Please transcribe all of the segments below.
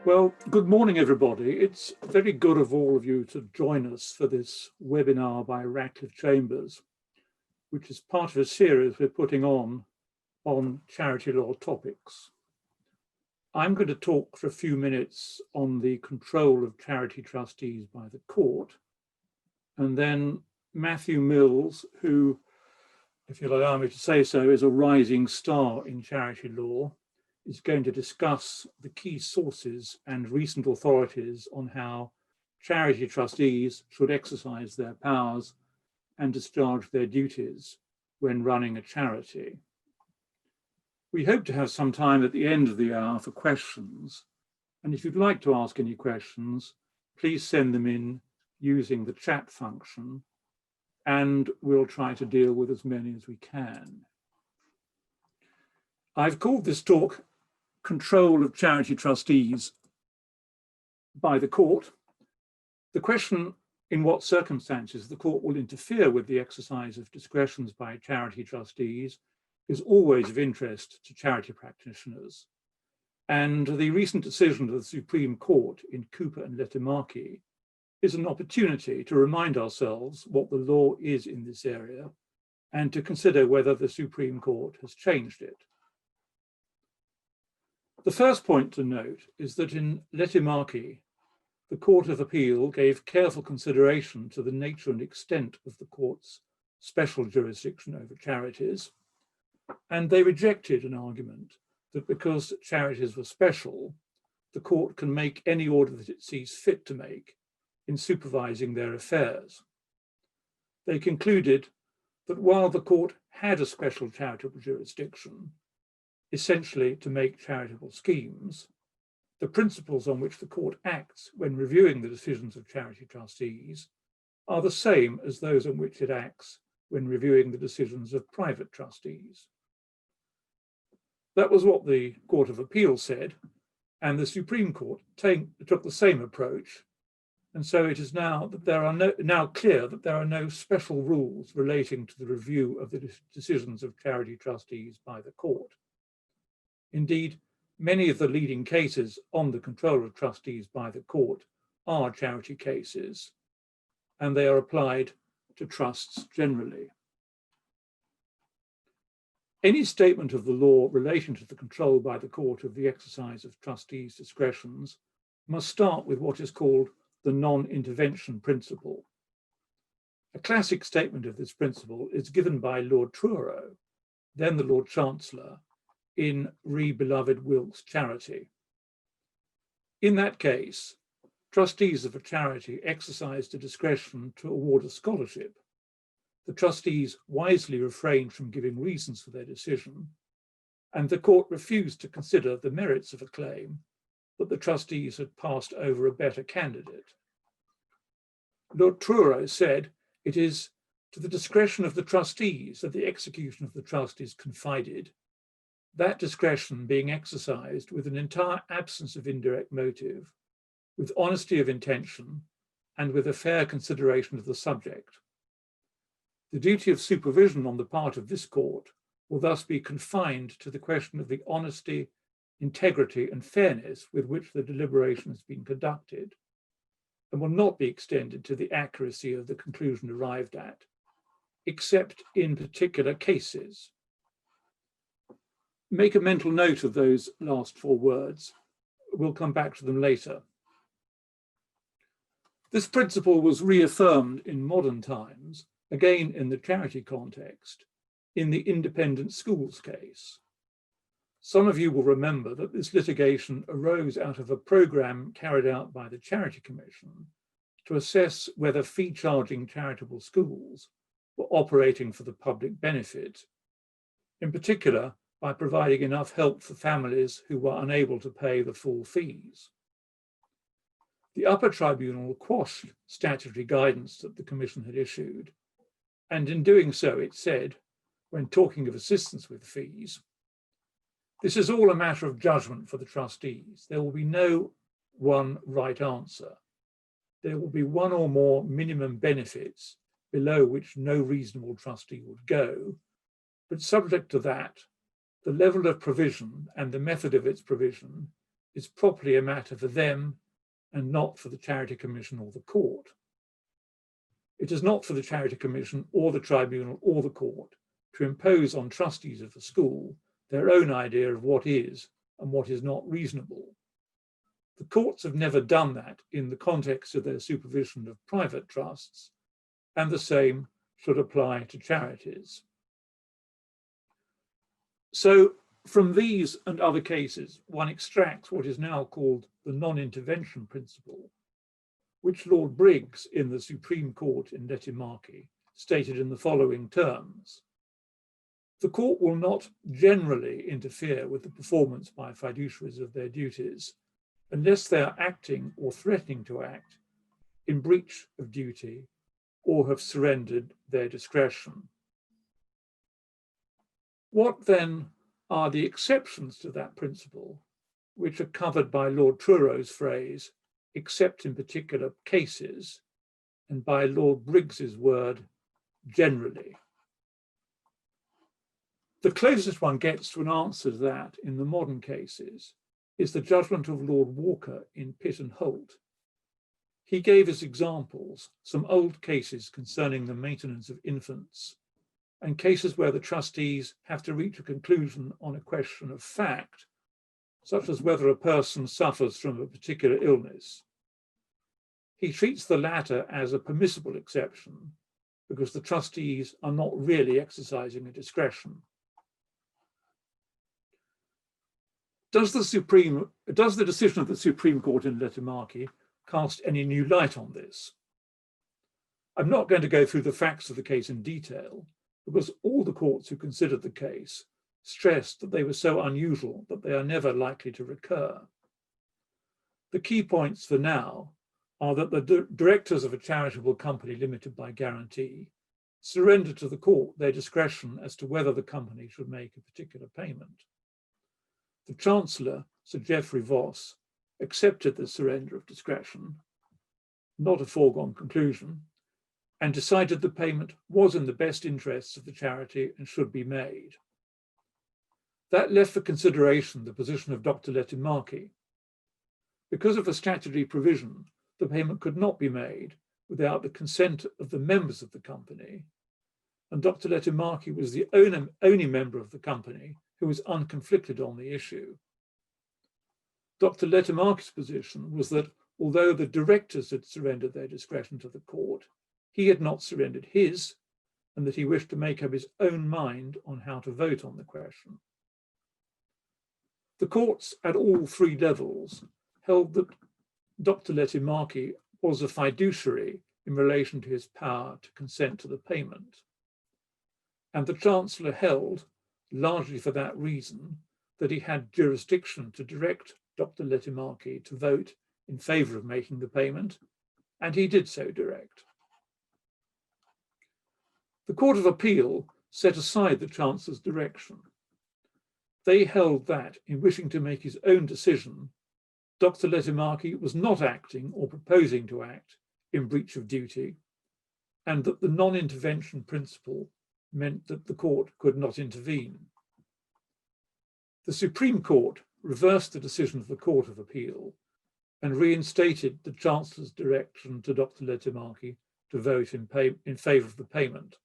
Well, good morning, everybody. It's very good of all of you to join us for this webinar by Ratcliffe Chambers, which is part of a series we're putting on charity law topics. I'm going to talk for a few minutes on the control of charity trustees by the court, and then Matthew Mills, who, if you'll allow me to say so, is a rising star in charity law, is going to discuss the key sources and recent authorities on how charity trustees should exercise their powers and discharge their duties when running a charity. We hope to have some time at the end of the hour for questions, and if you'd like to ask any questions, please send them in using the chat function, and we'll try to deal with as many as we can. I've called this talk Control of Charity Trustees by the Court. The question in what circumstances the court will interfere with the exercise of discretions by charity trustees is always of interest to charity practitioners. And the recent decision of the Supreme Court in Cooper and Lehtimaki is an opportunity to remind ourselves what the law is in this area and to consider whether the Supreme Court has changed it. The first point to note is that in Lehtimaki, the Court of Appeal gave careful consideration to the nature and extent of the court's special jurisdiction over charities, and they rejected an argument that because charities were special, the court can make any order that it sees fit to make in supervising their affairs. They concluded that while the court had a special charitable jurisdiction, essentially to make charitable schemes, the principles on which the court acts when reviewing the decisions of charity trustees are the same as those on which it acts when reviewing the decisions of private trustees. That was what the Court of Appeal said, and the Supreme Court took the same approach. And so it is now that now clear that there are no special rules relating to the review of the decisions of charity trustees by the court. Indeed, many of the leading cases on the control of trustees by the court are charity cases, and they are applied to trusts generally. Any statement of the law relating to the control by the court of the exercise of trustees' discretions must start with what is called the non-intervention principle. A classic statement of this principle is given by Lord Truro, then the Lord Chancellor, in Re Beloved Wilkes Charity. In that case, trustees of a charity exercised a discretion to award a scholarship. The trustees wisely refrained from giving reasons for their decision, and the court refused to consider the merits of a claim that the trustees had passed over a better candidate. Lord Truro said it is to the discretion of the trustees that the execution of the trust is confided, that discretion being exercised with an entire absence of indirect motive, with honesty of intention, and with a fair consideration of the subject. The duty of supervision on the part of this court will thus be confined to the question of the honesty, integrity, and fairness with which the deliberation has been conducted, and will not be extended to the accuracy of the conclusion arrived at, except in particular cases. Make a mental note of those last four words. We'll come back to them later. This principle was reaffirmed in modern times, again in the charity context, in the independent schools case. Some of you will remember that this litigation arose out of a program carried out by the Charity Commission to assess whether fee-charging charitable schools were operating for the public benefit, in particular by providing enough help for families who were unable to pay the full fees. The upper tribunal quashed statutory guidance that the Commission had issued, and in doing so it said, when talking of assistance with fees, this is all a matter of judgment for the trustees. There will be no one right answer. There will be one or more minimum benefits below which no reasonable trustee would go, but subject to that, the level of provision and the method of its provision is properly a matter for them and not for the Charity Commission or the court. It is not for the Charity Commission or the tribunal or the court to impose on trustees of the school their own idea of what is and what is not reasonable. The courts have never done that in the context of their supervision of private trusts, and the same should apply to charities. So from these and other cases, one extracts what is now called the non-intervention principle, which Lord Briggs in the Supreme Court in Lehtimaki stated in the following terms: the court will not generally interfere with the performance by fiduciaries of their duties unless they are acting or threatening to act in breach of duty or have surrendered their discretion. What then are the exceptions to that principle, which are covered by Lord Truro's phrase, except in particular cases, and by Lord Briggs's word, generally? The closest one gets to an answer to that in the modern cases is the judgment of Lord Walker in Pitt and Holt. He gave as examples some old cases concerning the maintenance of infants and cases where the trustees have to reach a conclusion on a question of fact, such as whether a person suffers from a particular illness. He treats the latter as a permissible exception because the trustees are not really exercising a discretion. Does the decision of the Supreme Court in Lehtimaki cast any new light on this? I'm not going to go through the facts of the case in detail, because all the courts who considered the case stressed that they were so unusual that they are never likely to recur. The key points for now are that the directors of a charitable company limited by guarantee surrender to the court their discretion as to whether the company should make a particular payment. The Chancellor, Sir Geoffrey Voss, accepted the surrender of discretion, not a foregone conclusion, and decided the payment was in the best interests of the charity and should be made. That left for consideration the position of Dr. Lehtimaki. Because of a statutory provision, the payment could not be made without the consent of the members of the company, and Dr. Lehtimaki was the only member of the company who was unconflicted on the issue. Dr. Lehtimaki's position was that although the directors had surrendered their discretion to the court, he had not surrendered his, and that he wished to make up his own mind on how to vote on the question. The courts at all three levels held that Dr. Lehtimaki was a fiduciary in relation to his power to consent to the payment. And the Chancellor held, largely for that reason, that he had jurisdiction to direct Dr. Lehtimaki to vote in favour of making the payment, and he did so direct. The Court of Appeal set aside the Chancellor's direction. They held that, in wishing to make his own decision, Dr. Lehtimaki was not acting or proposing to act in breach of duty, and that the non-intervention principle meant that the court could not intervene. The Supreme Court reversed the decision of the Court of Appeal and reinstated the Chancellor's direction to Dr. Lehtimaki to vote in favour of the payment.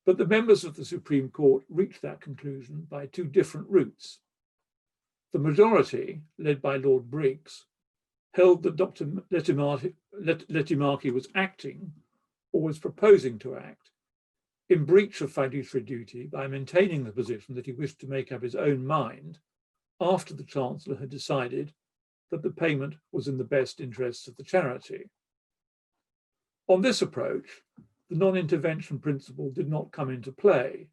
But the members of the Supreme Court reached that conclusion by two different routes. The majority, led by Lord Briggs, held that Dr. Lehtimaki was acting, or was proposing to act, in breach of fiduciary duty by maintaining the position that he wished to make up his own mind after the Chancellor had decided that the payment was in the best interests of the charity. On this approach, the non-intervention principle did not come into play,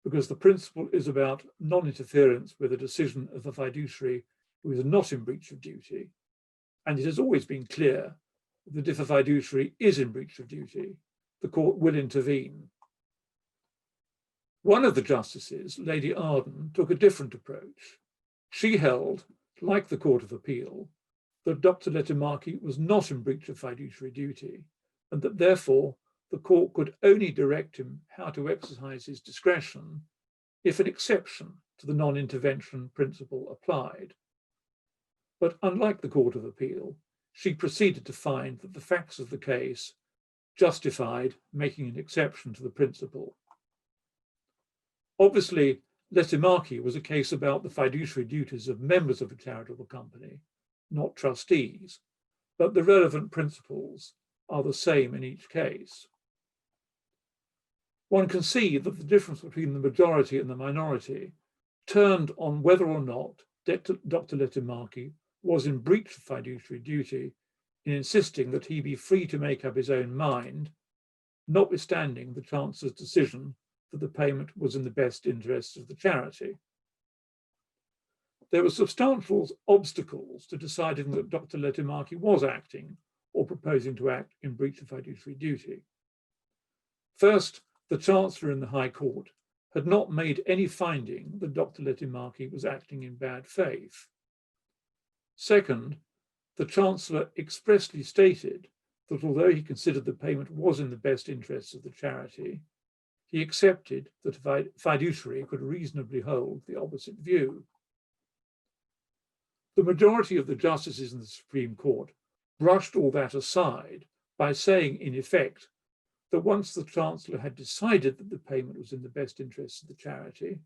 because the principle is about non-interference with a decision of a fiduciary who is not in breach of duty, and it has always been clear that if a fiduciary is in breach of duty, the court will intervene. One of the justices, Lady Arden, took a different approach. She held, like the Court of Appeal, that Dr. Lehtimaki was not in breach of fiduciary duty, and that therefore the court could only direct him how to exercise his discretion if an exception to the non-intervention principle applied. But unlike the Court of Appeal, she proceeded to find that the facts of the case justified making an exception to the principle. Obviously, Lehtimaki was a case about the fiduciary duties of members of a charitable company, not trustees, but the relevant principles are the same in each case. One can see that the difference between the majority and the minority turned on whether or not Dr. Lehtimaki was in breach of fiduciary duty in insisting that he be free to make up his own mind, notwithstanding the Chancellor's decision that the payment was in the best interests of the charity. There were substantial obstacles to deciding that Dr. Lehtimaki was acting or proposing to act in breach of fiduciary duty. First, the Chancellor in the High Court had not made any finding that Dr. Lehtimaki was acting in bad faith. Second, the Chancellor expressly stated that although he considered the payment was in the best interests of the charity, he accepted that a fiduciary could reasonably hold the opposite view. The majority of the justices in the Supreme Court brushed all that aside by saying, in effect, that once the Chancellor had decided that the payment was in the best interests of the charity,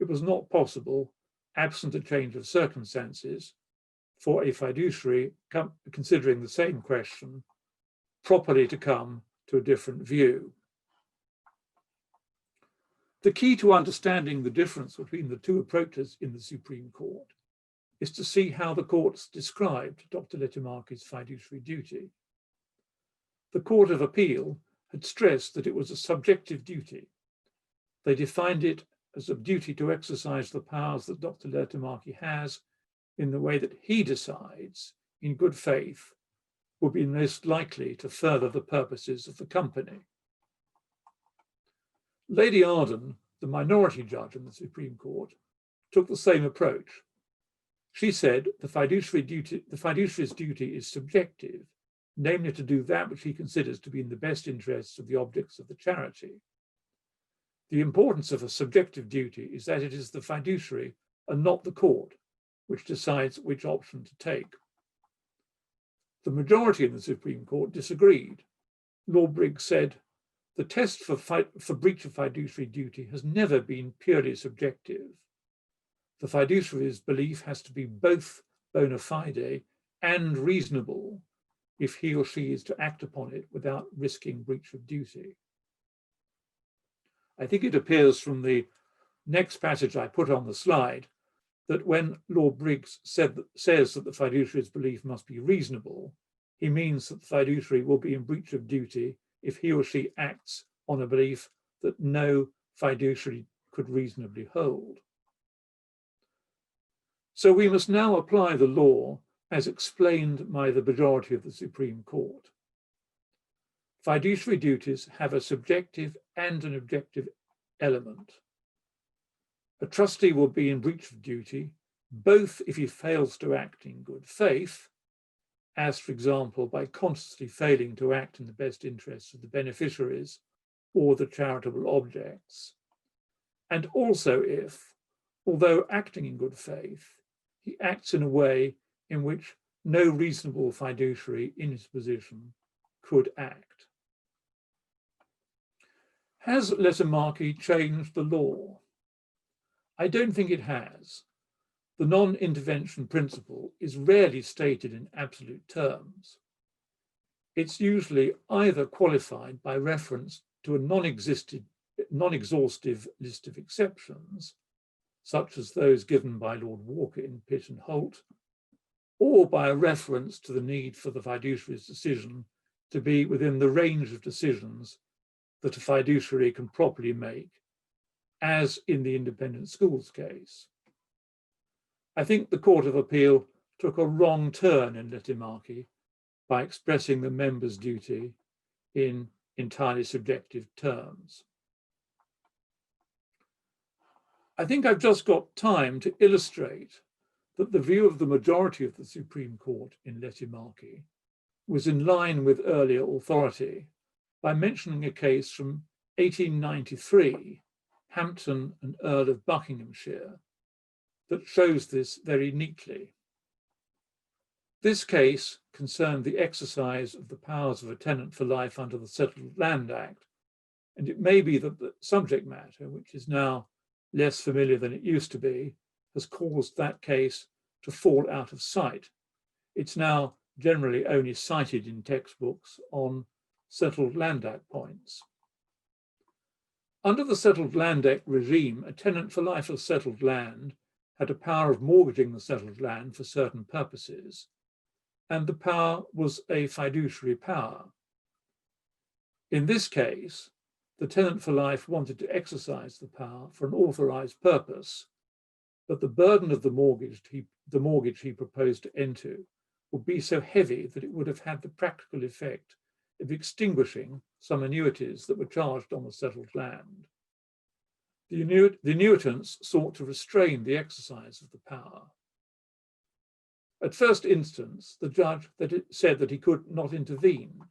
it was not possible, absent a change of circumstances, for a fiduciary considering the same question properly to come to a different view. The key to understanding the difference between the two approaches in the Supreme Court is to see how the courts described Dr. Lehtimaki's fiduciary duty. The Court of Appeal had stressed that it was a subjective duty. They defined it as a duty to exercise the powers that Dr. Lehtimaki has in the way that he decides, in good faith, would be most likely to further the purposes of the company. Lady Arden, the minority judge in the Supreme Court, took the same approach. She said the fiduciary's duty is subjective, namely to do that which he considers to be in the best interests of the objects of the charity. The importance of a subjective duty is that it is the fiduciary and not the court which decides which option to take. The majority in the Supreme Court disagreed. Lord Briggs said, the test for breach of fiduciary duty has never been purely subjective. The fiduciary's belief has to be both bona fide and reasonable if he or she is to act upon it without risking breach of duty. I think it appears from the next passage I put on the slide that when Lord Briggs says that the fiduciary's belief must be reasonable, he means that the fiduciary will be in breach of duty if he or she acts on a belief that no fiduciary could reasonably hold. So we must now apply the law as explained by the majority of the Supreme Court. Fiduciary duties have a subjective and an objective element. A trustee will be in breach of duty both if he fails to act in good faith, as for example by consciously failing to act in the best interests of the beneficiaries or the charitable objects, and also if, although acting in good faith, he acts in a way in which no reasonable fiduciary in his position could act. Has Lehtimaki changed the law? I don't think it has. The non-intervention principle is rarely stated in absolute terms. It's usually either qualified by reference to a non-exhaustive list of exceptions, such as those given by Lord Walker in Pitt and Holt, or by a reference to the need for the fiduciary's decision to be within the range of decisions that a fiduciary can properly make, as in the independent schools case. I think the Court of Appeal took a wrong turn in Lehtimaki by expressing the member's duty in entirely subjective terms. I think I've just got time to illustrate that the view of the majority of the Supreme Court in Lehtimaki was in line with earlier authority by mentioning a case from 1893, Hampton and Earl of Buckinghamshire, that shows this very neatly. This case concerned the exercise of the powers of a tenant for life under the Settled Land Act, and it may be that the subject matter, which is now less familiar than it used to be, has caused that case to fall out of sight. It's now generally only cited in textbooks on Settled Land Act points. Under the Settled Land Act regime, a tenant for life of settled land had a power of mortgaging the settled land for certain purposes, and the power was a fiduciary power. In this case, the tenant for life wanted to exercise the power for an authorized purpose, but the burden of the mortgage he proposed to enter would be so heavy that it would have had the practical effect of extinguishing some annuities that were charged on the settled land. The annuitants sought to restrain the exercise of the power. At first instance, the judge said that he could not intervene.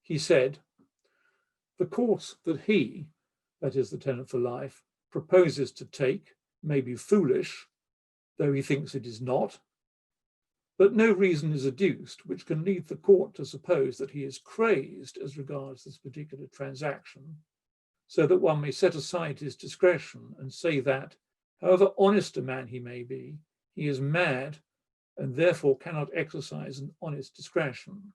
He said, "The course that he," that is the tenant for life, "proposes to take may be foolish, though he thinks it is not, but no reason is adduced which can lead the court to suppose that he is crazed as regards this particular transaction, so that one may set aside his discretion and say that, however honest a man he may be, he is mad and therefore cannot exercise an honest discretion.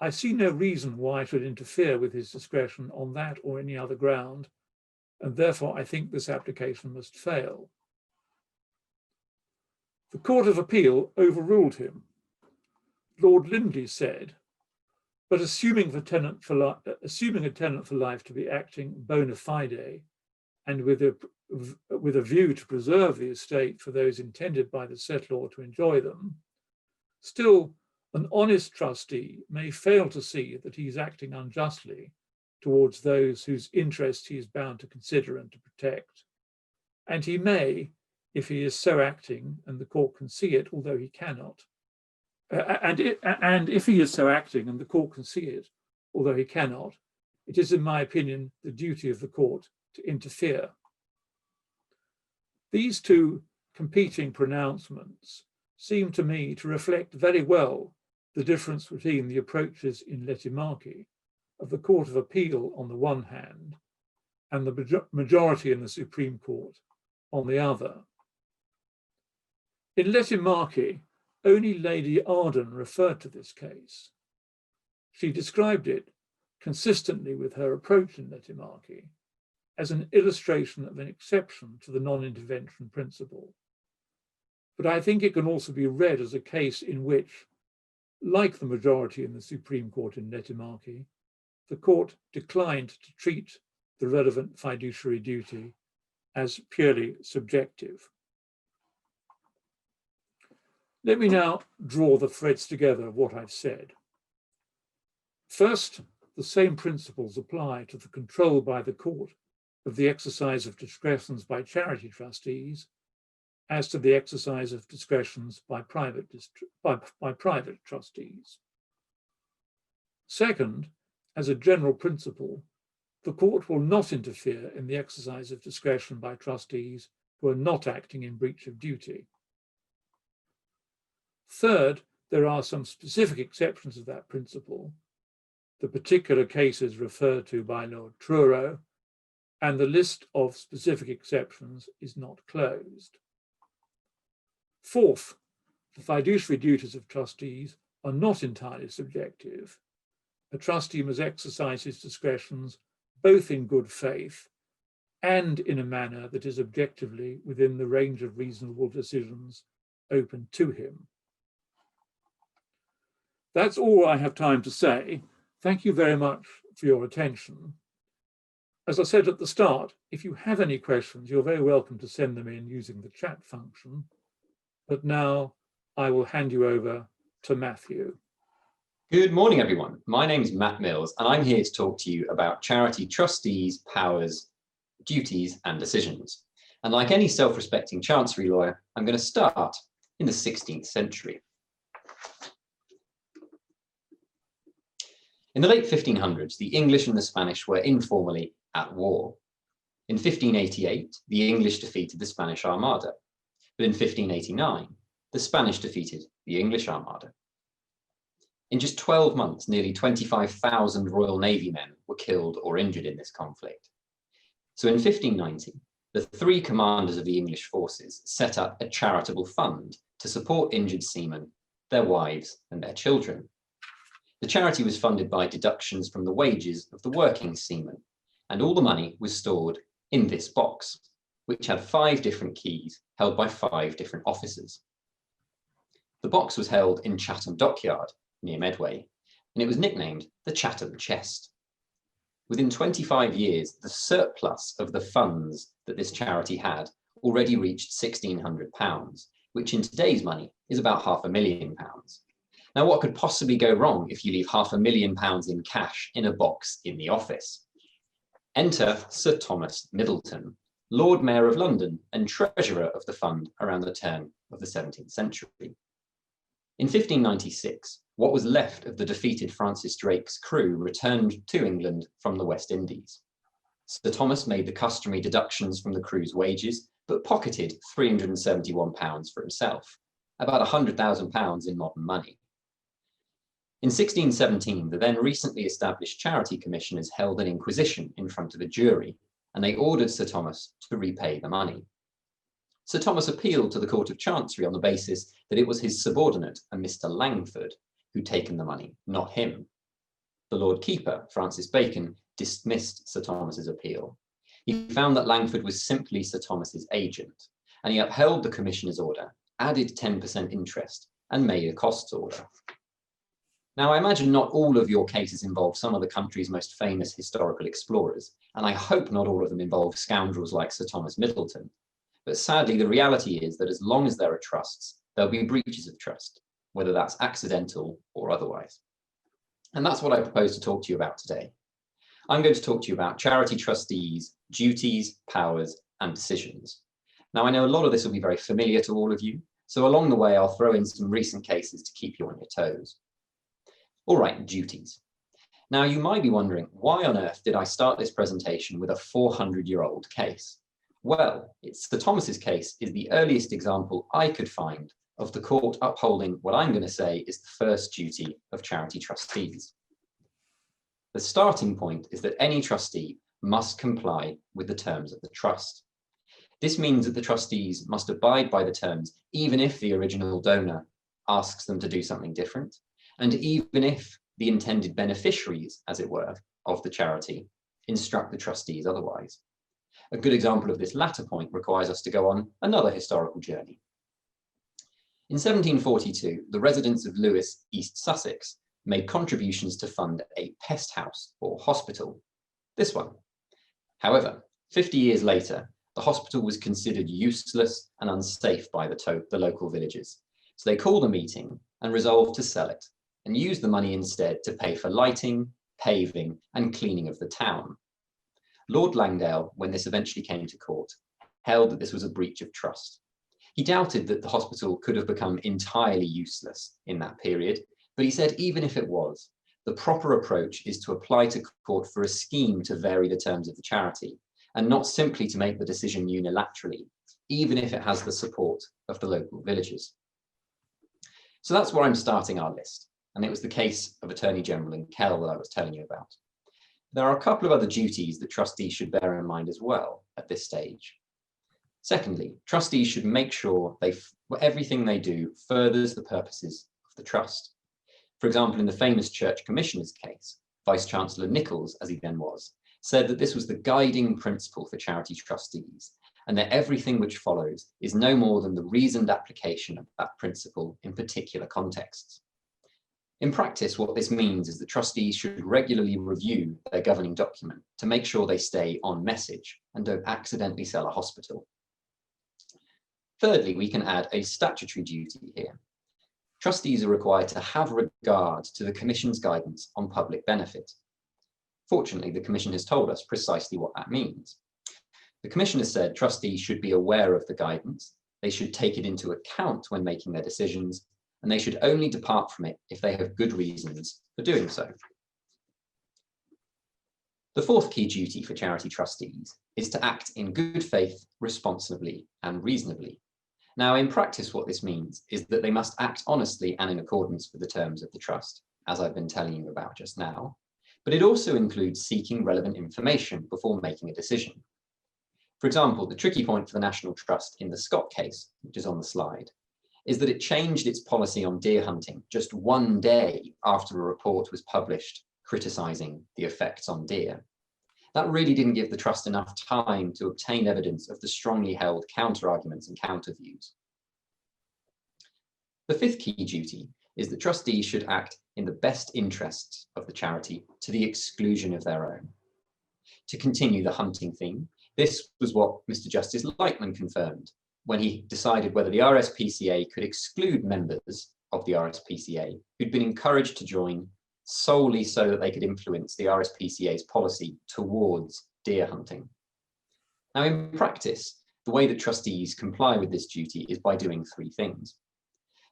I see no reason why I should interfere with his discretion on that or any other ground, and therefore I think this application must fail." The Court of Appeal overruled him. Lord Lindley said, "But assuming a tenant for life to be acting bona fide and with a view to preserve the estate for those intended by the settlor to enjoy them, still an honest trustee may fail to see that he is acting unjustly towards those whose interests he is bound to consider and to protect. And he may, if he is so acting and the court can see it, although he cannot, and if he is so acting and the court can see it, although he cannot, it is, in my opinion, the duty of the court to interfere." These two competing pronouncements seem to me to reflect very well the difference between the approaches in Lehtimaki of the Court of Appeal on the one hand and the majority in the Supreme Court on the other. In Lehtimaki, only Lady Arden referred to this case. She described it, consistently with her approach in Lehtimaki, as an illustration of an exception to the non-intervention principle. But I think it can also be read as a case in which, like the majority in the Supreme Court in Lehtimaki, the court declined to treat the relevant fiduciary duty as purely subjective. Let me now draw the threads together of what I've said. First, the same principles apply to the control by the court of the exercise of discretions by charity trustees as to the exercise of discretions by private trustees. Second, as a general principle, the court will not interfere in the exercise of discretion by trustees who are not acting in breach of duty. Third, there are some specific exceptions of that principle, the particular cases referred to by Lord Truro, and the list of specific exceptions is not closed. Fourth, the fiduciary duties of trustees are not entirely subjective. A trustee must exercise his discretions both in good faith and in a manner that is objectively within the range of reasonable decisions open to him. That's all I have time to say. Thank you very much for your attention. As I said at the start, if you have any questions, you're very welcome to send them in using the chat function. But now I will hand you over to Matthew. Good morning, everyone. My name is Matt Mills, and I'm here to talk to you about charity trustees' powers, duties, and decisions. And like any self-respecting chancery lawyer, I'm going to start in the 16th century. In the late 1500s, the English and the Spanish were informally at war. In 1588, the English defeated the Spanish Armada. But in 1589, the Spanish defeated the English Armada. In just 12 months, nearly 25,000 Royal Navy men were killed or injured in this conflict. So in 1590, the three commanders of the English forces set up a charitable fund to support injured seamen, their wives, and their children. The charity was funded by deductions from the wages of the working seamen, and all the money was stored in this box, which had 5 different keys held by 5 different officers. The box was held in Chatham Dockyard, near Medway, and it was nicknamed the Chatham Chest. Within 25 years, the surplus of the funds that this charity had already reached £1,600, which in today's money is about £500,000. Now, what could possibly go wrong if you leave £500,000 in cash in a box in the office? Enter Sir Thomas Middleton, Lord Mayor of London and Treasurer of the fund around the turn of the 17th century. In 1596, what was left of the defeated Francis Drake's crew returned to England from the West Indies. Sir Thomas made the customary deductions from the crew's wages, but pocketed £371 for himself, about £100,000 in modern money. In 1617, the then recently established charity commissioners held an inquisition in front of a jury, and they ordered Sir Thomas to repay the money. Sir Thomas appealed to the Court of Chancery on the basis that it was his subordinate, a Mr. Langford, who'd taken the money, not him. The Lord Keeper, Francis Bacon, dismissed Sir Thomas's appeal. He found that Langford was simply Sir Thomas's agent, and he upheld the commissioner's order, added 10% interest, and made a costs order. Now, I imagine not all of your cases involve some of the country's most famous historical explorers, and I hope not all of them involve scoundrels like Sir Thomas Middleton. But sadly, the reality is that as long as there are trusts, there'll be breaches of trust, whether that's accidental or otherwise. And that's what I propose to talk to you about today. I'm going to talk to you about charity trustees, duties, powers, and decisions. Now, I know a lot of this will be very familiar to all of you, so along the way, I'll throw in some recent cases to keep you on your toes. All right, duties. Now, you might be wondering, why on earth did I start this presentation with a 400-year-old case? Well, Sir Thomas's case is the earliest example I could find of the court upholding what I'm going to say is the first duty of charity trustees. The starting point is that any trustee must comply with the terms of the trust. This means that the trustees must abide by the terms, even if the original donor asks them to do something different, and even if the intended beneficiaries, as it were, of the charity instruct the trustees otherwise. A good example of this latter point requires us to go on another historical journey. In 1742, the residents of Lewes, East Sussex, made contributions to fund a pest house or hospital, this one. However, 50 years later, the hospital was considered useless and unsafe by the local villagers. So they called a meeting and resolved to sell it and use the money instead to pay for lighting, paving, and cleaning of the town. Lord Langdale, when this eventually came to court, held that this was a breach of trust. He doubted that the hospital could have become entirely useless in that period, but he said even if it was, the proper approach is to apply to court for a scheme to vary the terms of the charity, and not simply to make the decision unilaterally, even if it has the support of the local villagers. So that's where I'm starting our list, and it was the case of Attorney General in Kell that I was telling you about. There are a couple of other duties that trustees should bear in mind as well at this stage. Secondly, trustees should make sure everything they do furthers the purposes of the trust. For example, in the famous Church Commissioners case, Vice-Chancellor Nichols, as he then was, said that this was the guiding principle for charity trustees, and that everything which follows is no more than the reasoned application of that principle in particular contexts. In practice, what this means is that trustees should regularly review their governing document to make sure they stay on message and don't accidentally sell a hospital. Thirdly, we can add a statutory duty here. Trustees are required to have regard to the Commission's guidance on public benefit. Fortunately, the Commission has told us precisely what that means. The Commission has said trustees should be aware of the guidance, they should take it into account when making their decisions, and they should only depart from it if they have good reasons for doing so. The fourth key duty for charity trustees is to act in good faith, responsibly, and reasonably. Now, in practice, what this means is that they must act honestly and in accordance with the terms of the trust, as I've been telling you about just now. But it also includes seeking relevant information before making a decision. For example, the tricky point for the National Trust in the Scott case, which is on the slide, is that it changed its policy on deer hunting just one day after a report was published criticising the effects on deer. That really didn't give the trust enough time to obtain evidence of the strongly held counter-arguments and counter-views. The fifth key duty is that trustees should act in the best interests of the charity to the exclusion of their own. To continue the hunting theme, this was what Mr. Justice Lightman confirmed when he decided whether the RSPCA could exclude members of the RSPCA who'd been encouraged to join solely so that they could influence the RSPCA's policy towards deer hunting. Now, in practice, the way that trustees comply with this duty is by doing three things.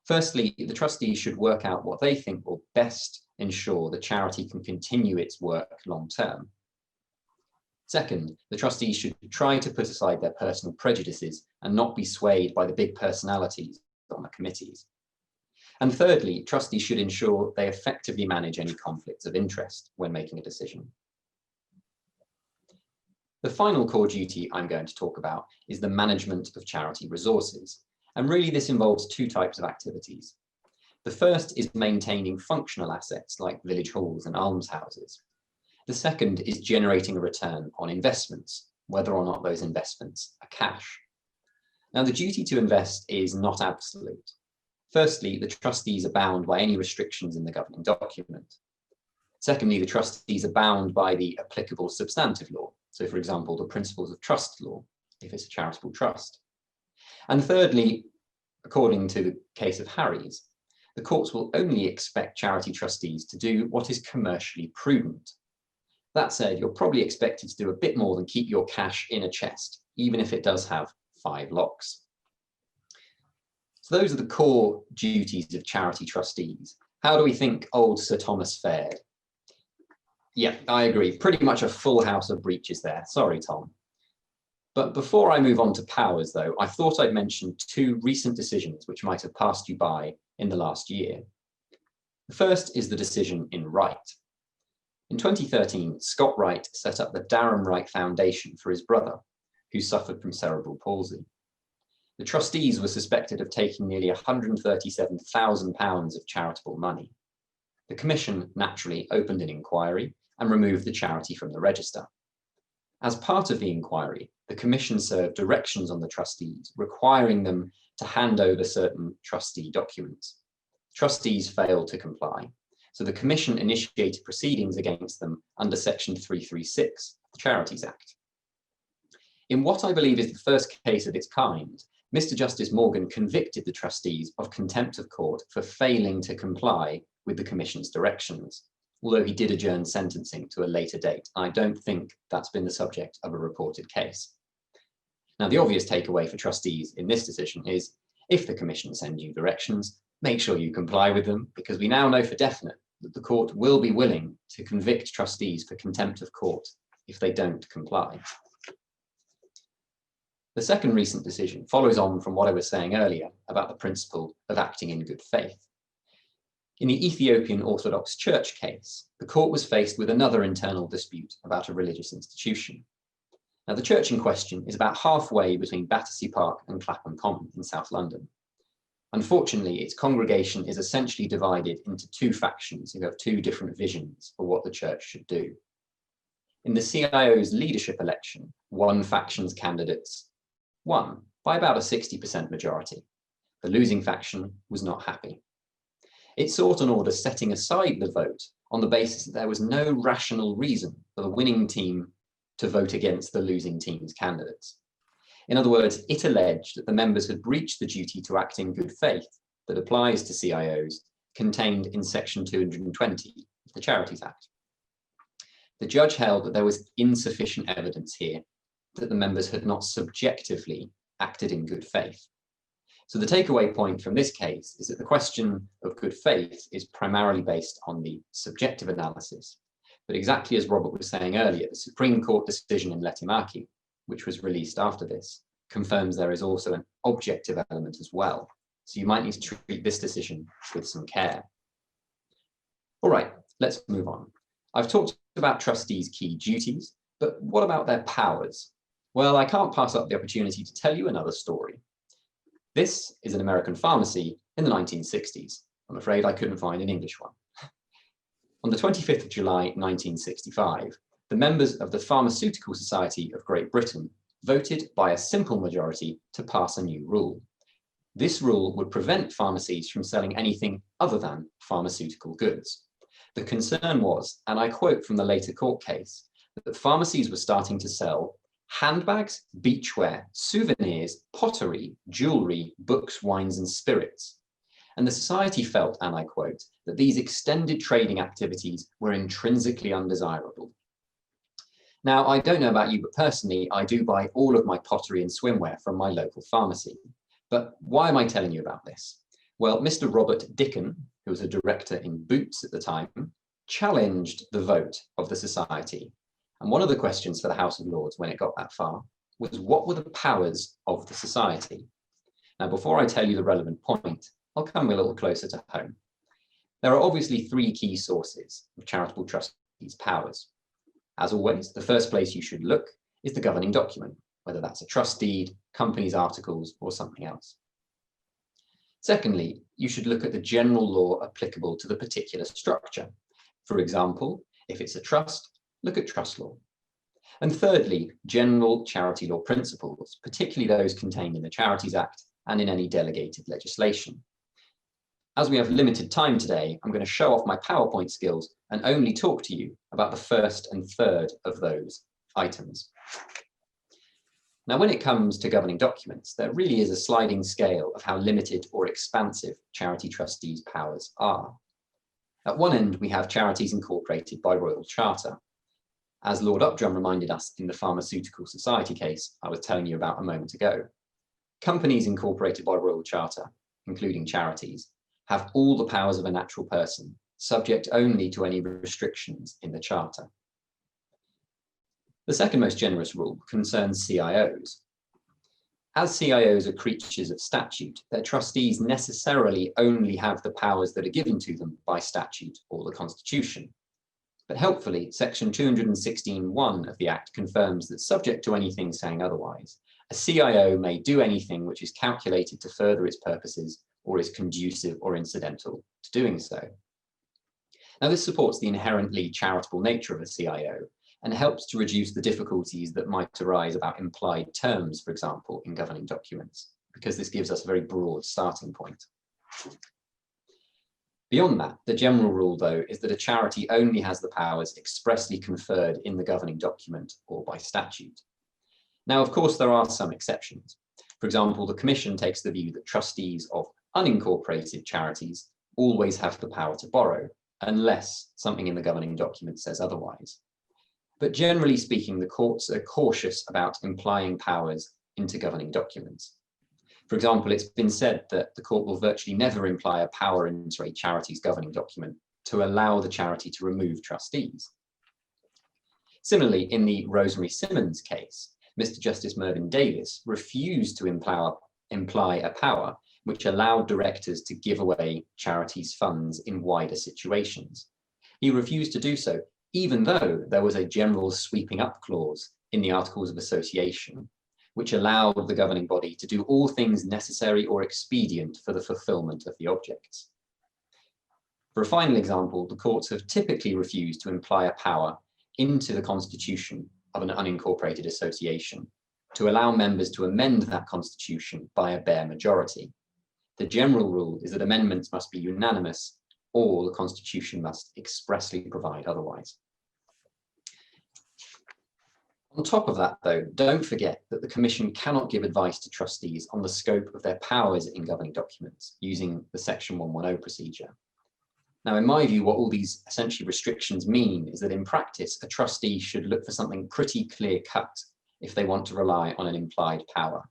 Firstly, the trustees should work out what they think will best ensure the charity can continue its work long term. Second, the trustees should try to put aside their personal prejudices and not be swayed by the big personalities on the committees. And thirdly, trustees should ensure they effectively manage any conflicts of interest when making a decision. The final core duty I'm going to talk about is the management of charity resources. And really this involves two types of activities. The first is maintaining functional assets like village halls and almshouses. The second is generating a return on investments, whether or not those investments are cash. Now, the duty to invest is not absolute. Firstly, the trustees are bound by any restrictions in the governing document. Secondly, the trustees are bound by the applicable substantive law. So, for example, the principles of trust law, if it's a charitable trust. And thirdly, according to the case of Harry's, the courts will only expect charity trustees to do what is commercially prudent. That said, you're probably expected to do a bit more than keep your cash in a chest, even if it does have 5 locks. So those are the core duties of charity trustees. How do we think old Sir Thomas fared? Yeah, I agree. Pretty much a full house of breaches there. Sorry, Tom. But before I move on to powers, though, I thought I'd mention 2 recent decisions which might have passed you by in the last year. The first is the decision in Wright. In 2013, Scott Wright set up the Darren Wright Foundation for his brother, who suffered from cerebral palsy. The trustees were suspected of taking nearly £137,000 of charitable money. The Commission naturally opened an inquiry and removed the charity from the register. As part of the inquiry, the Commission served directions on the trustees, requiring them to hand over certain trustee documents. Trustees failed to comply, so the Commission initiated proceedings against them under Section 336 of the Charities Act. In what I believe is the first case of its kind, Mr. Justice Morgan convicted the trustees of contempt of court for failing to comply with the Commission's directions, although he did adjourn sentencing to a later date. I don't think that's been the subject of a reported case. Now, the obvious takeaway for trustees in this decision is, if the Commission sends you directions, make sure you comply with them, because we now know for definite that the court will be willing to convict trustees for contempt of court if they don't comply. The second recent decision follows on from what I was saying earlier about the principle of acting in good faith. In the Ethiopian Orthodox Church case, the court was faced with another internal dispute about a religious institution. Now, the church in question is about halfway between Battersea Park and Clapham Common in South London. Unfortunately, its congregation is essentially divided into 2 factions who have 2 different visions for what the church should do. In the CIO's leadership election, one faction's candidates won by about a 60% majority. The losing faction was not happy. It sought an order setting aside the vote on the basis that there was no rational reason for the winning team to vote against the losing team's candidates. In other words, it alleged that the members had breached the duty to act in good faith that applies to CIOs contained in Section 220 of the Charities Act. The judge held that there was insufficient evidence here that the members had not subjectively acted in good faith. So the takeaway point from this case is that the question of good faith is primarily based on the subjective analysis. But exactly as Robert was saying earlier, the Supreme Court decision in Lehtimaki, which was released after this, confirms there is also an objective element as well. So you might need to treat this decision with some care. All right, let's move on. I've talked about trustees' key duties, but what about their powers? Well, I can't pass up the opportunity to tell you another story. This is an American pharmacy in the 1960s. I'm afraid I couldn't find an English one. On the 25th of July, 1965, the members of the Pharmaceutical Society of Great Britain voted by a simple majority to pass a new rule. This rule would prevent pharmacies from selling anything other than pharmaceutical goods. The concern was, and I quote from the later court case, that pharmacies were starting to sell handbags, beachwear, souvenirs, pottery, jewellery, books, wines and spirits. And the society felt, and I quote, that these extended trading activities were intrinsically undesirable. Now, I don't know about you, but personally, I do buy all of my pottery and swimwear from my local pharmacy. But why am I telling you about this? Well, Mr. Robert Dicken, who was a director in Boots at the time, challenged the vote of the society. And one of the questions for the House of Lords when it got that far was, what were the powers of the society? Now, before I tell you the relevant point, I'll come a little closer to home. There are obviously three key sources of charitable trustees' powers. As always, the first place you should look is the governing document, whether that's a trust deed, company's articles, or something else. Secondly, you should look at the general law applicable to the particular structure. For example, if it's a trust, look at trust law. And thirdly, general charity law principles, particularly those contained in the Charities Act and in any delegated legislation. As we have limited time today, I'm going to show off my PowerPoint skills and only talk to you about the first and third of those items. Now, when it comes to governing documents, there really is a sliding scale of how limited or expansive charity trustees' powers are. At one end, we have charities incorporated by royal charter. As Lord Updrum reminded us in the Pharmaceutical Society case I was telling you about a moment ago, companies incorporated by royal charter, including charities, have all the powers of a natural person, subject only to any restrictions in the charter. The second most generous rule concerns CIOs. As CIOs are creatures of statute, their trustees necessarily only have the powers that are given to them by statute or the Constitution. But helpfully, section 216(1) of the Act confirms that, subject to anything saying otherwise, a CIO may do anything which is calculated to further its purposes or is conducive or incidental to doing so. Now, this supports the inherently charitable nature of a CIO and helps to reduce the difficulties that might arise about implied terms, for example, in governing documents, because this gives us a very broad starting point. Beyond that, the general rule, though, is that a charity only has the powers expressly conferred in the governing document or by statute. Now, of course, there are some exceptions. For example, the Commission takes the view that trustees of unincorporated charities always have the power to borrow, unless something in the governing document says otherwise. But generally speaking, the courts are cautious about implying powers into governing documents. For example, it's been said that the court will virtually never imply a power into a charity's governing document to allow the charity to remove trustees. Similarly, in the Rosemary Simmons case, Mr. Justice Mervyn Davis refused to imply a power which allowed directors to give away charities' funds in wider situations. He refused to do so, even though there was a general sweeping up clause in the Articles of Association, which allowed the governing body to do all things necessary or expedient for the fulfillment of the objects. For a final example, the courts have typically refused to imply a power into the constitution of an unincorporated association to allow members to amend that constitution by a bare majority. The general rule is that amendments must be unanimous, or the constitution must expressly provide otherwise. On top of that, though, don't forget that the Commission cannot give advice to trustees on the scope of their powers in governing documents using the Section 110 procedure. Now, in my view, what all these essentially restrictions mean is that in practice, a trustee should look for something pretty clear-cut if they want to rely on an implied power.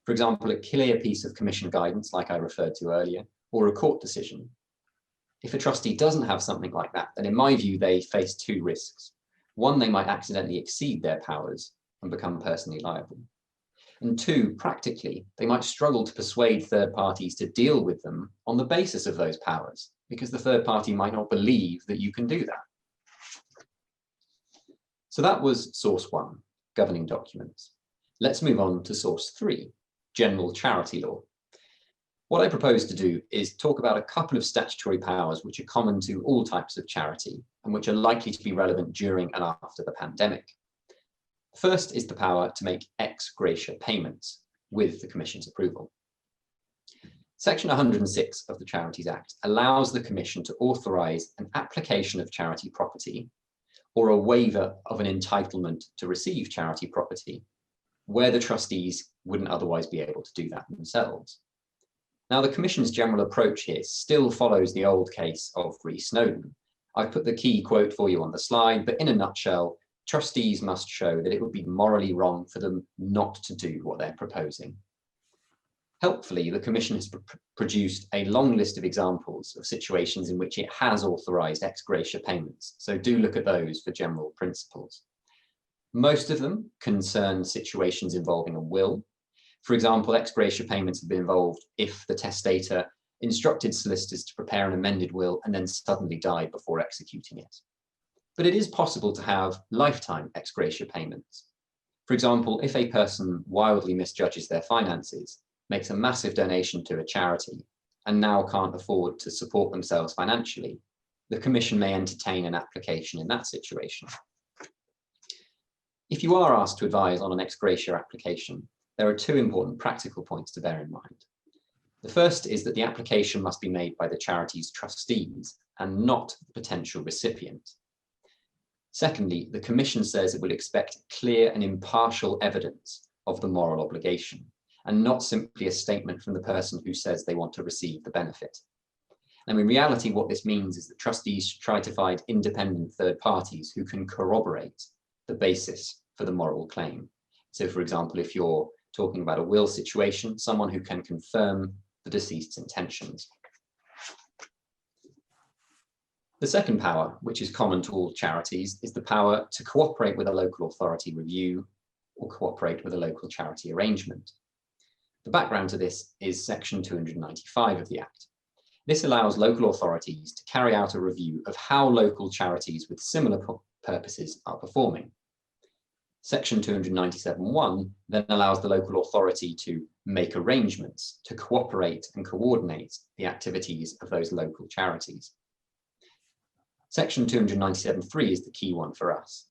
For example, a clear piece of Commission guidance, like I referred to earlier, or a court decision. If a trustee doesn't have something like that, then in my view, they face two risks. One, they might accidentally exceed their powers and become personally liable. And two, practically, they might struggle to persuade third parties to deal with them on the basis of those powers, because the third party might not believe that you can do that. So that was source one, governing documents. Let's move on to source three, general charity law. What I propose to do is talk about a couple of statutory powers which are common to all types of charity and which are likely to be relevant during and after the pandemic. First is the power to make ex gratia payments with the Commission's approval. Section 106 of the Charities Act allows the Commission to authorise an application of charity property or a waiver of an entitlement to receive charity property where the trustees wouldn't otherwise be able to do that themselves. Now, the Commission's general approach here still follows the old case of Snowden. I've put the key quote for you on the slide, but in a nutshell, trustees must show that it would be morally wrong for them not to do what they're proposing. Helpfully, the Commission has produced a long list of examples of situations in which it has authorised ex gratia payments, so do look at those for general principles. Most of them concern situations involving a will. For example, ex gratia payments have been involved if the testator instructed solicitors to prepare an amended will and then suddenly died before executing it. But it is possible to have lifetime ex gratia payments. For example, if a person wildly misjudges their finances, makes a massive donation to a charity, and now can't afford to support themselves financially, the Commission may entertain an application in that situation. If you are asked to advise on an ex gratia application, there are two important practical points to bear in mind. The first is that the application must be made by the charity's trustees and not the potential recipient. Secondly, the Commission says it will expect clear and impartial evidence of the moral obligation, and not simply a statement from the person who says they want to receive the benefit. And in reality, what this means is that trustees should try to find independent third parties who can corroborate the basis for the moral claim. So, for example, if you're talking about a will situation, someone who can confirm the deceased's intentions. The second power, which is common to all charities, is the power to cooperate with a local authority review or cooperate with a local charity arrangement. The background to this is Section 295 of the Act. This allows local authorities to carry out a review of how local charities with similar purposes are performing. Section 297(1) then allows the local authority to make arrangements to cooperate and coordinate the activities of those local charities. Section 297(3) is the key one for us.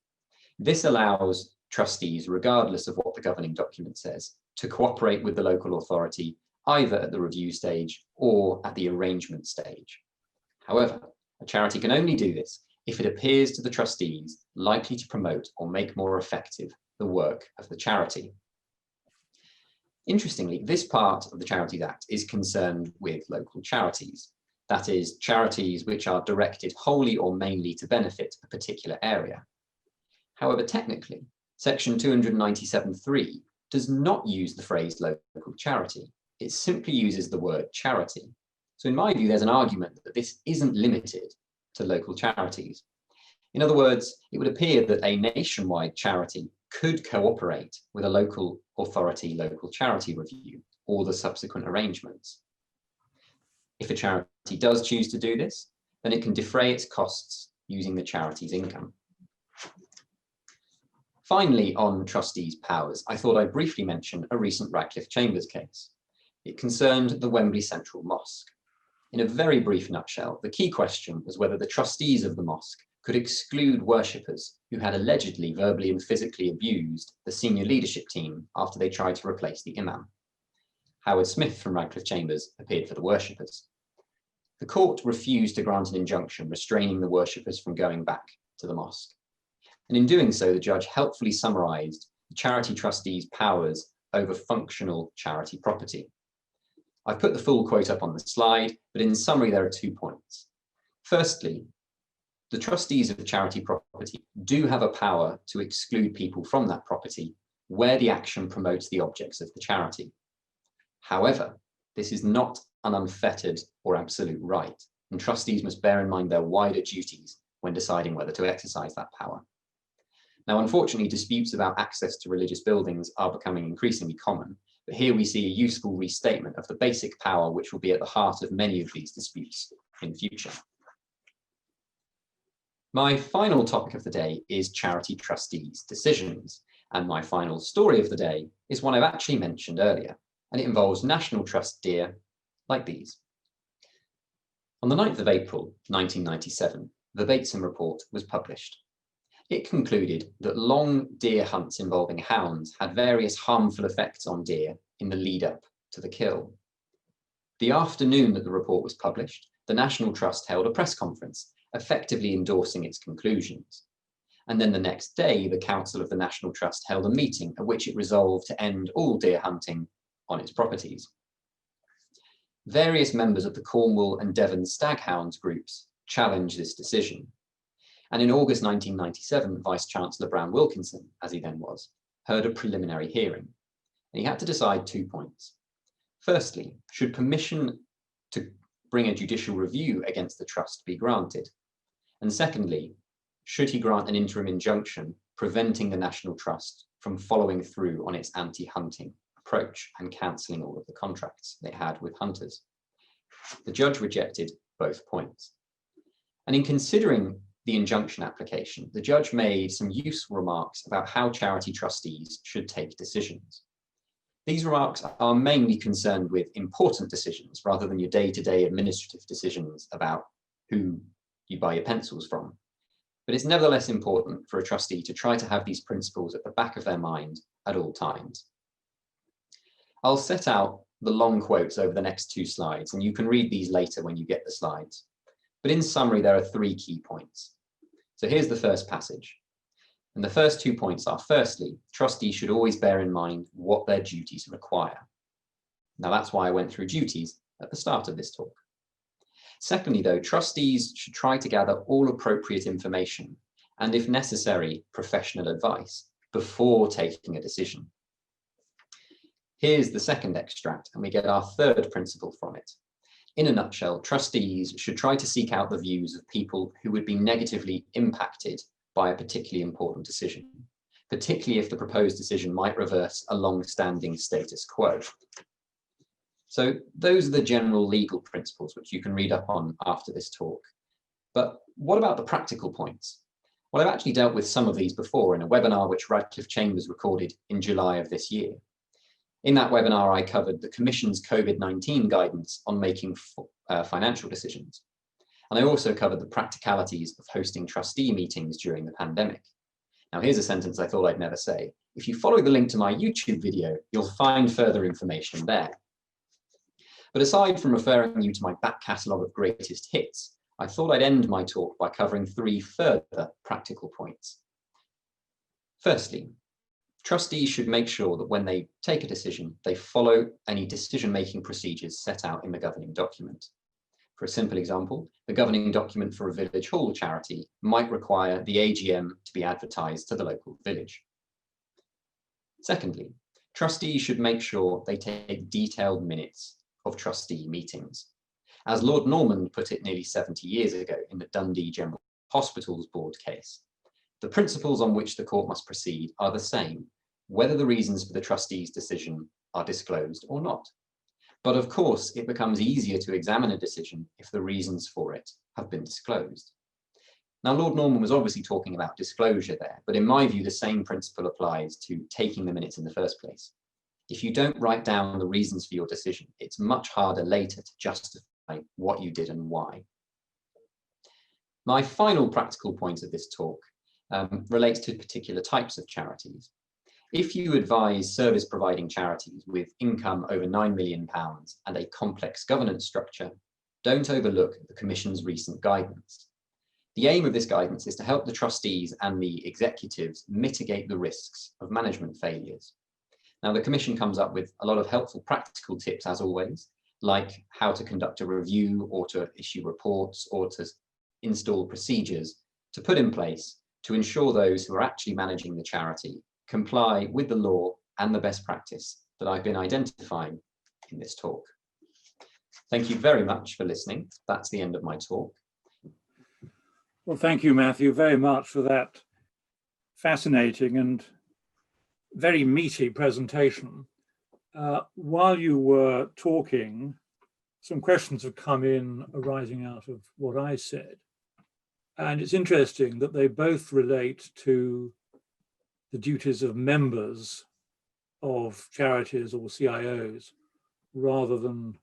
This allows trustees, regardless of what the governing document says, to cooperate with the local authority either at the review stage or at the arrangement stage. However, a charity can only do this if it appears to the trustees likely to promote or make more effective the work of the charity. Interestingly, this part of the Charities Act is concerned with local charities, that is, charities which are directed wholly or mainly to benefit a particular area. However, technically, Section 297(3) does not use the phrase local charity. It simply uses the word charity. So in my view, there's an argument that this isn't limited to local charities. In other words, it would appear that a nationwide charity could cooperate with a local authority, local charity review, or the subsequent arrangements. If a charity does choose to do this, then it can defray its costs using the charity's income. Finally, on trustees' powers, I thought I'd briefly mention a recent Radcliffe Chambers case. It concerned the Wembley Central Mosque. In a very brief nutshell, the key question was whether the trustees of the mosque could exclude worshippers who had allegedly verbally and physically abused the senior leadership team after they tried to replace the imam. Howard Smith from Radcliffe Chambers appeared for the worshippers. The court refused to grant an injunction restraining the worshippers from going back to the mosque. And in doing so, the judge helpfully summarised the charity trustees' powers over functional charity property. I've put the full quote up on the slide, but in summary, there are 2 points. Firstly, the trustees of charity property do have a power to exclude people from that property where the action promotes the objects of the charity. However, this is not an unfettered or absolute right, and trustees must bear in mind their wider duties when deciding whether to exercise that power. Now, unfortunately, disputes about access to religious buildings are becoming increasingly common, but here we see a useful restatement of the basic power which will be at the heart of many of these disputes in future. My final topic of the day is charity trustees' decisions, and my final story of the day is one I've actually mentioned earlier, and it involves National Trust deer like these. On the 9th of April 1997, the Bateson Report was published. It concluded that long deer hunts involving hounds had various harmful effects on deer in the lead up to the kill. The afternoon that the report was published, the National Trust held a press conference, effectively endorsing its conclusions. And then the next day, the Council of the National Trust held a meeting at which it resolved to end all deer hunting on its properties. Various members of the Cornwall and Devon staghounds groups challenged this decision. And in August 1997, Vice-Chancellor Brown Wilkinson, as he then was, heard a preliminary hearing. And he had to decide 2 points. Firstly, should permission to bring a judicial review against the trust be granted? And secondly, should he grant an interim injunction preventing the National Trust from following through on its anti-hunting approach and cancelling all of the contracts they had with hunters? The judge rejected both points. And in considering the injunction application, the judge made some useful remarks about how charity trustees should take decisions. These remarks are mainly concerned with important decisions rather than your day-to-day administrative decisions about who you buy your pencils from. But it's nevertheless important for a trustee to try to have these principles at the back of their mind at all times. I'll set out the long quotes over the next 2 slides, and you can read these later when you get the slides. But in summary, there are 3 key points. So here's the first passage. And the first 2 points are, firstly, trustees should always bear in mind what their duties require. Now that's why I went through duties at the start of this talk. Secondly, though, trustees should try to gather all appropriate information and, if necessary, professional advice before taking a decision. Here's the second extract, and we get our third principle from it. In a nutshell, trustees should try to seek out the views of people who would be negatively impacted by a particularly important decision, particularly if the proposed decision might reverse a long-standing status quo. So those are the general legal principles which you can read up on after this talk. But what about the practical points? Well, I've actually dealt with some of these before in a webinar which Radcliffe Chambers recorded in July of this year. In that webinar, I covered the Commission's COVID-19 guidance on making financial decisions. And I also covered the practicalities of hosting trustee meetings during the pandemic. Now, here's a sentence I thought I'd never say. If you follow the link to my YouTube video, you'll find further information there. But aside from referring you to my back catalogue of greatest hits, I thought I'd end my talk by covering 3 further practical points. Firstly, trustees should make sure that when they take a decision, they follow any decision-making procedures set out in the governing document. For a simple example, the governing document for a village hall charity might require the AGM to be advertised to the local village. Secondly, trustees should make sure they take detailed minutes of trustee meetings. As Lord Norman put it nearly 70 years ago in the Dundee General Hospitals Board case, the principles on which the court must proceed are the same, whether the reasons for the trustee's decision are disclosed or not. But of course, it becomes easier to examine a decision if the reasons for it have been disclosed. Now, Lord Norman was obviously talking about disclosure there, but in my view, the same principle applies to taking the minutes in the first place. If you don't write down the reasons for your decision, it's much harder later to justify what you did and why. My final practical point of this talk relates to particular types of charities. If you advise service providing charities with income over £9 million and a complex governance structure, don't overlook the Commission's recent guidance. The aim of this guidance is to help the trustees and the executives mitigate the risks of management failures. Now, the Commission comes up with a lot of helpful practical tips, as always, like how to conduct a review or to issue reports or to install procedures to put in place to ensure those who are actually managing the charity comply with the law and the best practice that I've been identifying in this talk. Thank you very much for listening. That's the end of my talk. Well, thank you, Matthew, very much for that fascinating and very meaty presentation. While you were talking, some questions have come in arising out of what I said. And it's interesting that they both relate to the duties of members of charities or CIOs rather than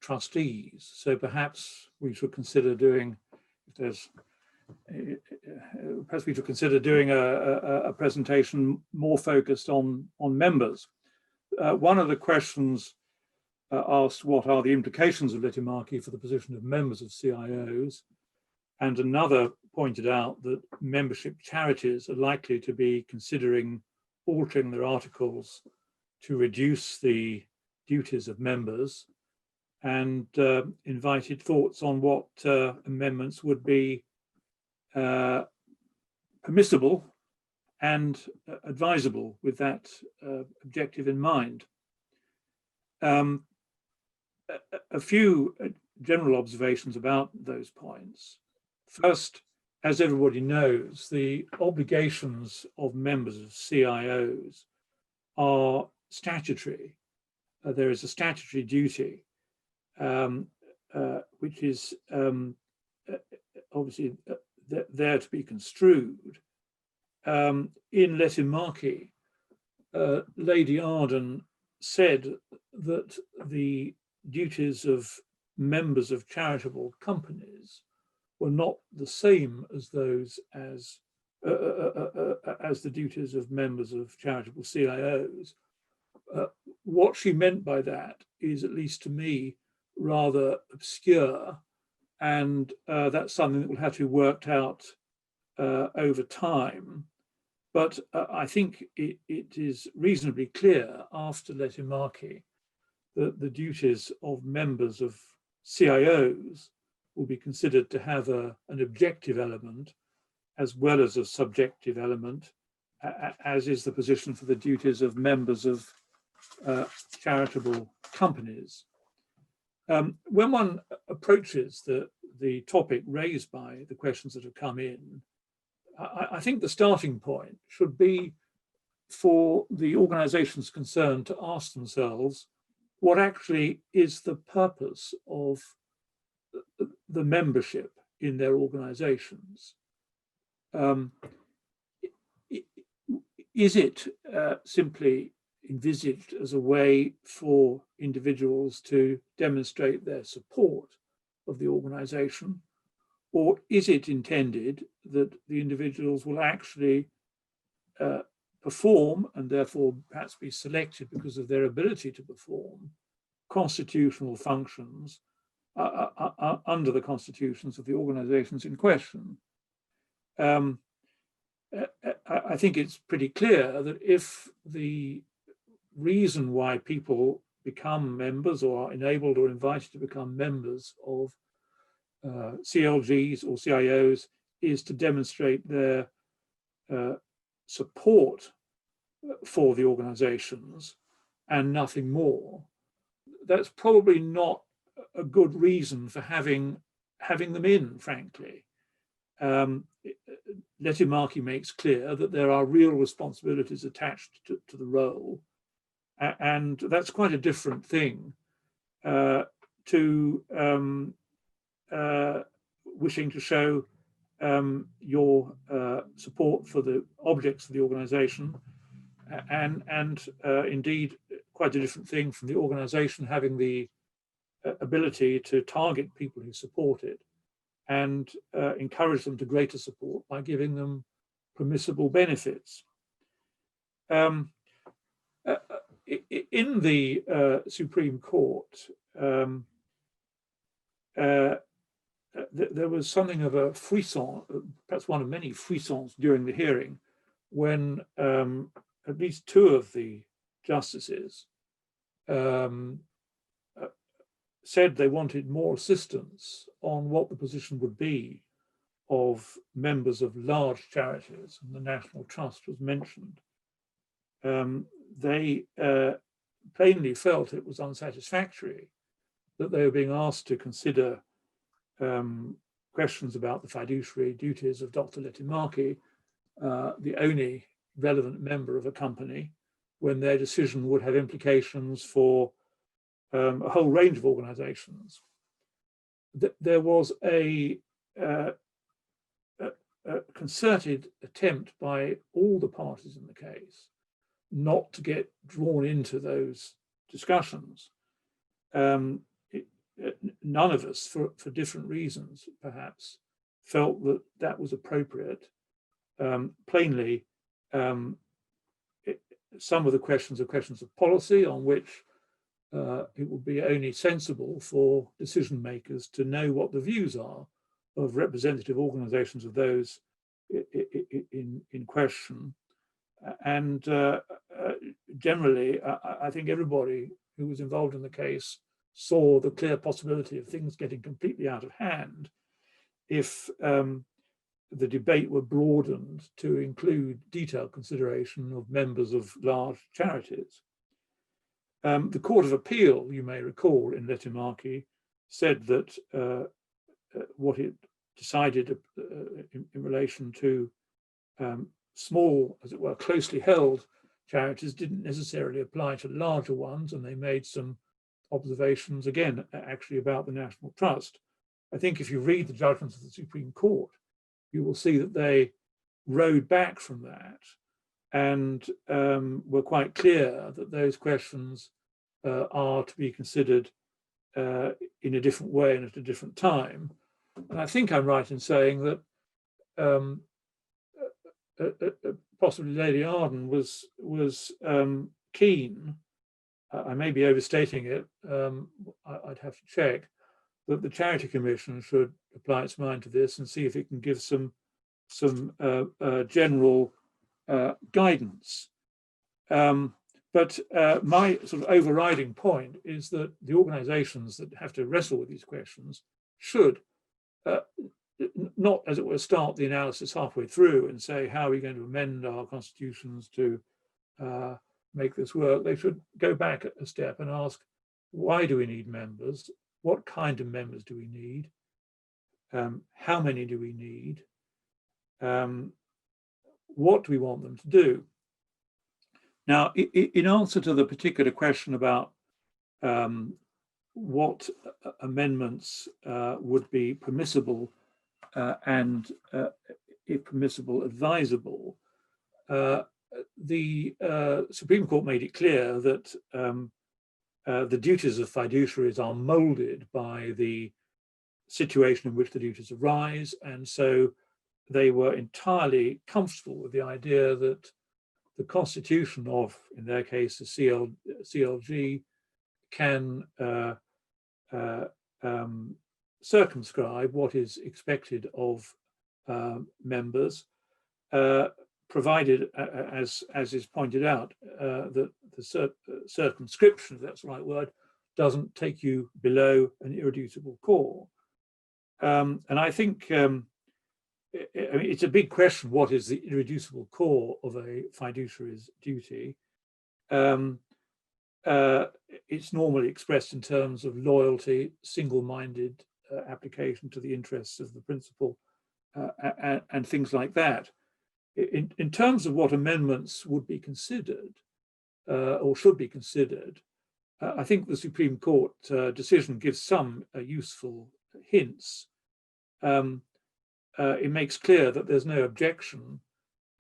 trustees. So perhaps we should consider doing, perhaps we should consider doing a presentation more focused on members. One of the questions asked what are the implications of Lehtimaki for the position of members of CIOs, and another pointed out that membership charities are likely to be considering altering their articles to reduce the duties of members, and invited thoughts on what amendments would be permissible and advisable with that objective in mind. A few general observations about those points. First, as everybody knows, the obligations of members of CIOs are statutory. There is a statutory duty, which is obviously there to be construed. In Lehtimaki, Lady Arden said that the duties of members of charitable companies were not the same as those as the duties of members of charitable CIOs. What she meant by that is, at least to me, rather obscure, and that's something that will have to be worked out over time. But I think it is reasonably clear after Lehtimaki that the duties of members of CIOs will be considered to have an objective element as well as a subjective element, as is the position for the duties of members of charitable companies. When one approaches the topic raised by the questions that have come in, I think the starting point should be for the organizations concerned to ask themselves what actually is the purpose of the membership in their organizations. Is it simply envisaged as a way for individuals to demonstrate their support of the organization, or is it intended that the individuals will actually perform, and therefore perhaps be selected because of their ability to perform, constitutional functions under the constitutions of the organizations in question? I think it's pretty clear that if the reason why people become members or are enabled or invited to become members of CLGs or CIOs is to demonstrate their support for the organizations and nothing more, that's probably not a good reason for having them in, frankly. Lehtimaki makes clear that there are real responsibilities attached to the role, and that's quite a different thing to wishing to show your support for the objects of the organization, and indeed quite a different thing from the organization having the ability to target people who support it and encourage them to greater support by giving them permissible benefits. In the Supreme Court, there was something of a frisson, perhaps one of many frissons during the hearing, when at least two of the justices said they wanted more assistance on what the position would be of members of large charities, and the National Trust was mentioned. They plainly felt it was unsatisfactory that they were being asked to consider questions about the fiduciary duties of Dr. Lehtimaki the only relevant member of a company when their decision would have implications for a whole range of organizations. There was a concerted attempt by all the parties in the case not to get drawn into those discussions. None of us, for different reasons, perhaps, felt that that was appropriate. Plainly, some of the questions are questions of policy on which it would be only sensible for decision makers to know what the views are of representative organizations of those in question. And generally, I think everybody who was involved in the case saw the clear possibility of things getting completely out of hand if the debate were broadened to include detailed consideration of members of large charities. The Court of Appeal, you may recall, in Lehtimaki, said that what it decided in relation to small, as it were, closely held charities didn't necessarily apply to larger ones, and they made some observations, again, actually about the National Trust. I think if you read the judgments of the Supreme Court, you will see that they rode back from that and were quite clear that those questions are to be considered in a different way and at a different time. And I think I'm right in saying that possibly Lady Arden was keen, I may be overstating it, I'd have to check, that the Charity Commission should apply its mind to this and see if it can give some general guidance. But my sort of overriding point is that the organizations that have to wrestle with these questions should not, as it were, start the analysis halfway through and say, how are we going to amend our constitutions to make this work? They should go back a step and ask, why do we need members? What kind of members do we need? How many do we need? What do we want them to do? Now, in answer to the particular question about what amendments would be permissible and, if permissible, advisable, the Supreme Court made it clear that the duties of fiduciaries are molded by the situation in which the duties arise, and so they were entirely comfortable with the idea that the constitution of, in their case, the CLG, can circumscribe what is expected of members, provided, as is pointed out, that the circumscription, if that's the right word, doesn't take you below an irreducible core. And I think I mean, it's a big question, what is the irreducible core of a fiduciary's duty? It's normally expressed in terms of loyalty, single-minded application to the interests of the principal, and things like that. In terms of what amendments would be considered or should be considered, I think the Supreme Court decision gives some useful hints. It makes clear that there's no objection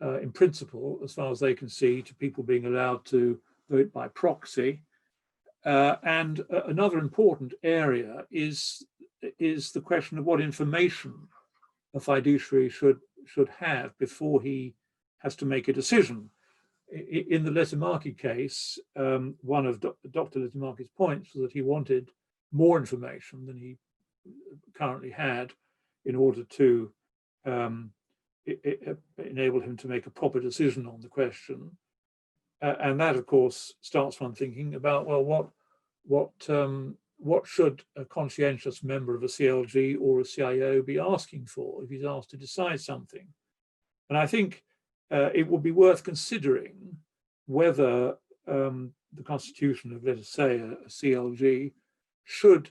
in principle, as far as they can see, to people being allowed to vote by proxy. And another important area is the question of what information a fiduciary should have before he has to make a decision. In the Lehtimaki case, one of Dr. Lehtimaki's points was that he wanted more information than he currently had in order to enable him to make a proper decision on the question. And that, of course, starts one thinking about, well, what should a conscientious member of a CLG or a CIO be asking for if he's asked to decide something? And I think it would be worth considering whether the constitution of, let us say, a CLG should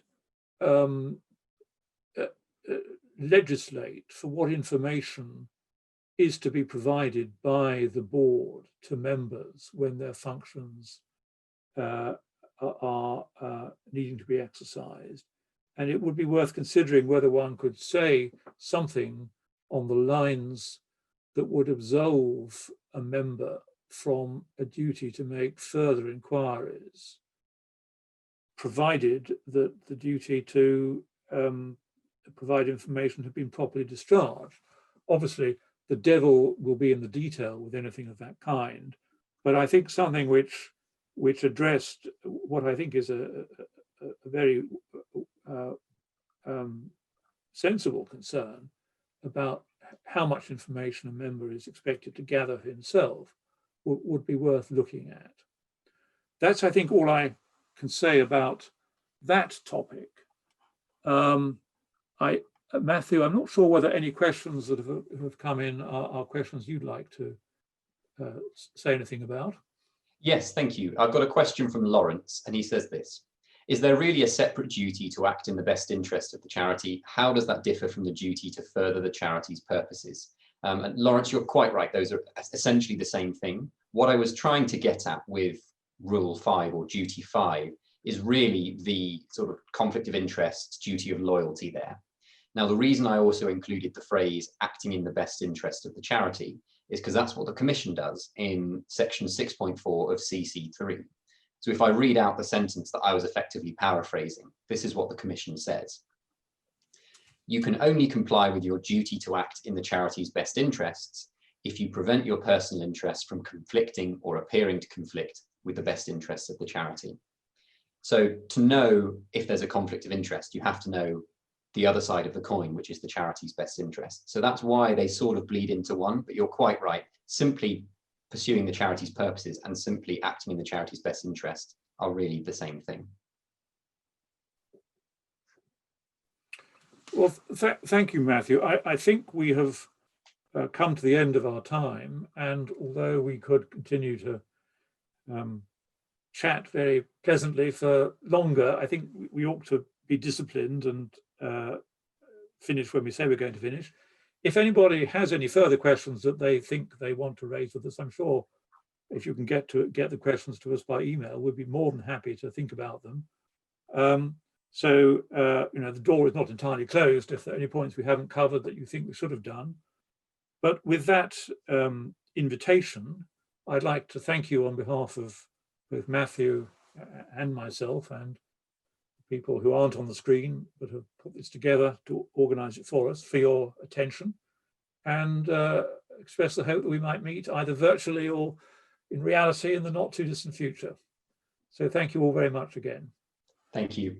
legislate for what information is to be provided by the board to members when their functions are needing to be exercised. And it would be worth considering whether one could say something on the lines that would absolve a member from a duty to make further inquiries, provided that the duty to provide information had been properly discharged. Obviously, the devil will be in the detail with anything of that kind, but I think something which addressed what I think is a very sensible concern about how much information a member is expected to gather himself would be worth looking at. That's, I think, all I can say about that topic. Matthew, I'm not sure whether any questions that have come in are questions you'd like to say anything about. Yes, thank you. I've got a question from Lawrence, and he says this: is there really a separate duty to act in the best interest of the charity? How does that differ from the duty to further the charity's purposes? And Lawrence, you're quite right. Those are essentially the same thing. What I was trying to get at with Rule 5 or Duty 5 is really the sort of conflict of interest, duty of loyalty there. Now, the reason I also included the phrase acting in the best interest of the charity is because that's what the Commission does in section 6.4 of CC3. So if I read out the sentence that I was effectively paraphrasing, this is what the Commission says. You can only comply with your duty to act in the charity's best interests if you prevent your personal interests from conflicting or appearing to conflict with the best interests of the charity. So to know if there's a conflict of interest, you have to know the other side of the coin, which is the charity's best interest. So that's why they sort of bleed into one, but you're quite right. Simply pursuing the charity's purposes and simply acting in the charity's best interest are really the same thing. Well, thank you, Matthew. I think we have come to the end of our time, and although we could continue to chat very pleasantly for longer, I think we ought to be disciplined and finish when we say we're going to finish. If anybody has any further questions that they think they want to raise with us, I'm sure if you can get the questions to us by email, we'd be more than happy to think about them. The door is not entirely closed if there are any points we haven't covered that you think we should have done. But with that invitation, I'd like to thank you on behalf of both Matthew and myself and people who aren't on the screen but have put this together to organize it for us, for your attention, and express the hope that we might meet either virtually or in reality in the not too distant future. So thank you all very much again. Thank you.